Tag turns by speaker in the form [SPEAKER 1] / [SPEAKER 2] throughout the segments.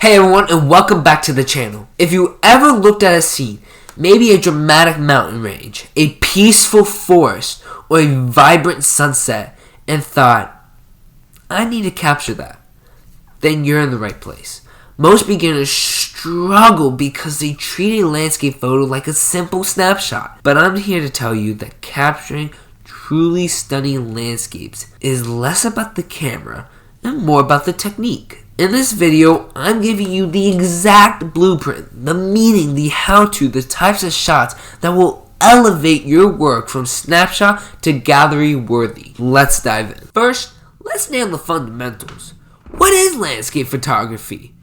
[SPEAKER 1] Hey everyone, and welcome back to the channel. If you ever looked at a scene, maybe a dramatic mountain range, a peaceful forest, or a vibrant sunset, and thought, I need to capture that, then you're in the right place. Most beginners struggle because they treat a landscape photo like a simple snapshot. But I'm here to tell you that capturing truly stunning landscapes is less about the camera and more about the technique. In this video, I'm giving you the exact blueprint, the meaning, the how-to, the types of shots that will elevate your work from snapshot to gallery worthy. Let's dive in. First, let's nail the fundamentals. What is landscape photography?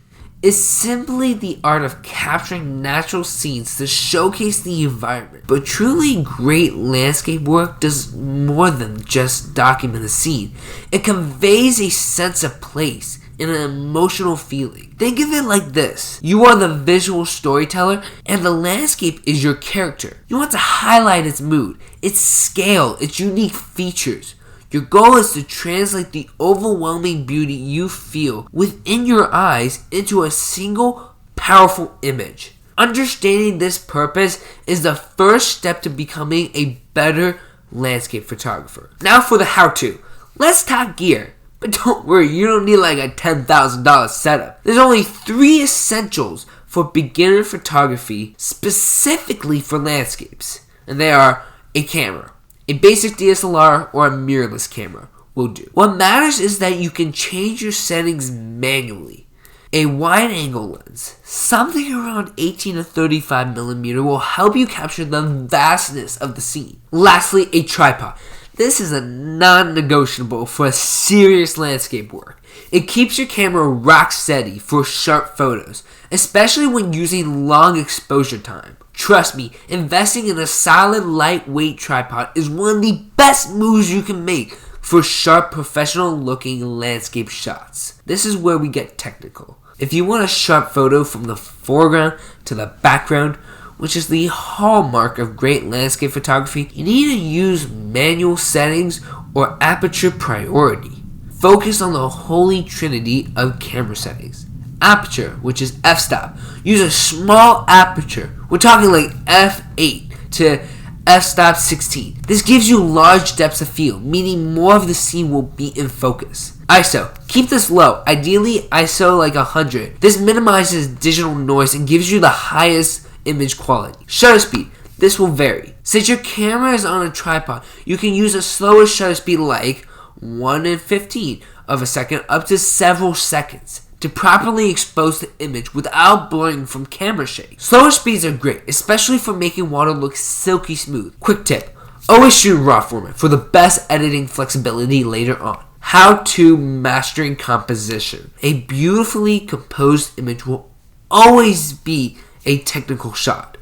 [SPEAKER 1] It's simply the art of capturing natural scenes to showcase the environment. But truly great landscape work does more than just document a scene. It conveys a sense of place and an emotional feeling. Think of it like this. You are the visual storyteller and the landscape is your character. You want to highlight its mood, its scale, its unique features. Your goal is to translate the overwhelming beauty you feel within your eyes into a single powerful image. Understanding this purpose is the first step to becoming a better landscape photographer. Now for the how-to. Let's talk gear. But don't worry, you don't need like a $10,000 setup. There's only 3 essentials for beginner photography specifically for landscapes. And they are a camera. A basic DSLR or a mirrorless camera will do. What matters is that you can change your settings manually. A wide angle lens, something around 18 to 35 millimeter, will help you capture the vastness of the scene. Lastly, a tripod. This is a non-negotiable for serious landscape work. It keeps your camera rock steady for sharp photos, especially when using long exposure time. Trust me, investing in a solid lightweight tripod is one of the best moves you can make for sharp professional looking landscape shots. This is where we get technical. If you want a sharp photo from the foreground to the background, which is the hallmark of great landscape photography, you need to use manual settings or aperture priority. Focus on the holy trinity of camera settings. Aperture, which is f-stop. Use a small aperture. We're talking like f8 to f-stop 16. This gives you large depths of field, meaning more of the scene will be in focus. ISO. Keep this low. Ideally, ISO like 100. This minimizes digital noise and gives you the highest image quality. Shutter speed. This will vary. Since your camera is on a tripod, you can use a slower shutter speed like 1/15 of a second up to several seconds to properly expose the image without blurring from camera shake. Slower speeds are great, especially for making water look silky smooth. Quick tip. Always shoot raw format for the best editing flexibility later on. How to mastering composition. A beautifully composed image will always be a technical shot.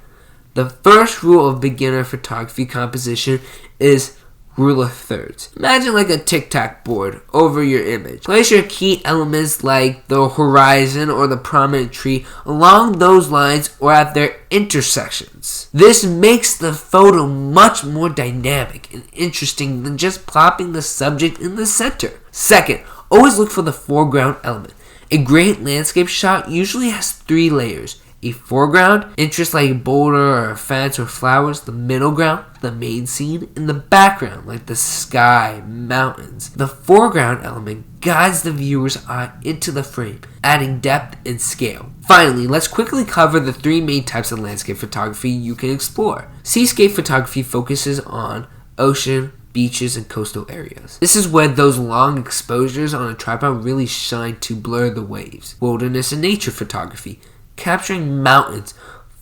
[SPEAKER 1] The first rule of beginner photography composition is rule of thirds. Imagine like a tic-tac board over your image. Place your key elements like the horizon or the prominent tree along those lines or at their intersections. This makes the photo much more dynamic and interesting than just plopping the subject in the center. Second, always look for the foreground element. A great landscape shot usually has 3 layers. A foreground, interest like a boulder or a fence or flowers, the middle ground, the main scene, and the background like the sky, mountains. The foreground element guides the viewer's eye into the frame, adding depth and scale. Finally, let's quickly cover the 3 main types of landscape photography you can explore. Seascape photography focuses on ocean, beaches, and coastal areas. This is where those long exposures on a tripod really shine to blur the waves. Wilderness and nature photography, capturing mountains,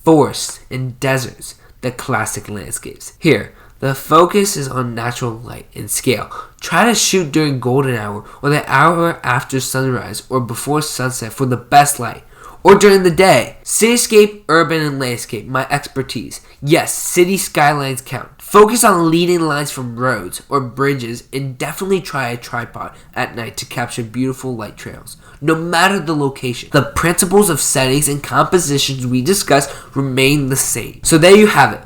[SPEAKER 1] forests, and deserts, the classic landscapes. Here, the focus is on natural light and scale. Try to shoot during golden hour or the hour after sunrise or before sunset for the best light, or during the day. Cityscape, urban, and landscape, my expertise. Yes, city skylines count. Focus on leading lines from roads or bridges and definitely try a tripod at night to capture beautiful light trails, no matter the location. The principles of settings and compositions we discussed remain the same. So there you have it,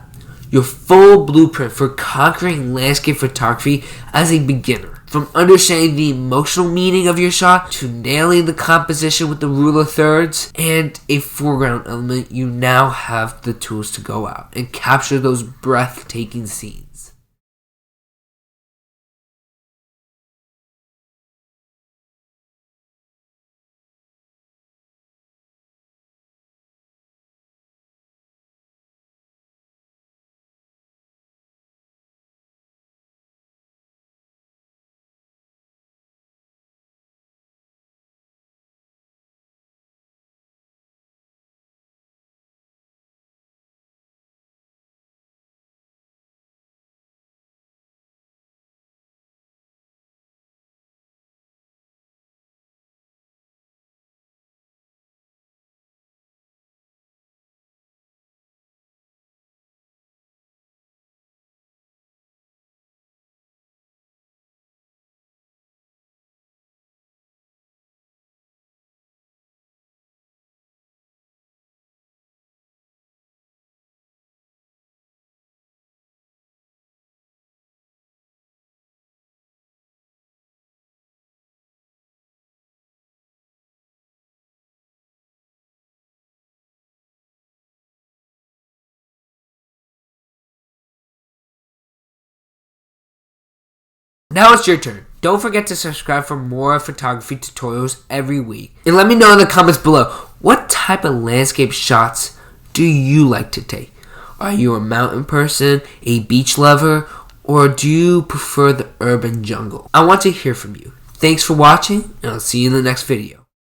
[SPEAKER 1] your full blueprint for conquering landscape photography as a beginner. From understanding the emotional meaning of your shot to nailing the composition with the rule of thirds and a foreground element, you now have the tools to go out and capture those breathtaking scenes. Now it's your turn. Don't forget to subscribe for more photography tutorials every week. And let me know in the comments below, what type of landscape shots do you like to take? Are you a mountain person, a beach lover, or do you prefer the urban jungle? I want to hear from you. Thanks for watching, and I'll see you in the next video.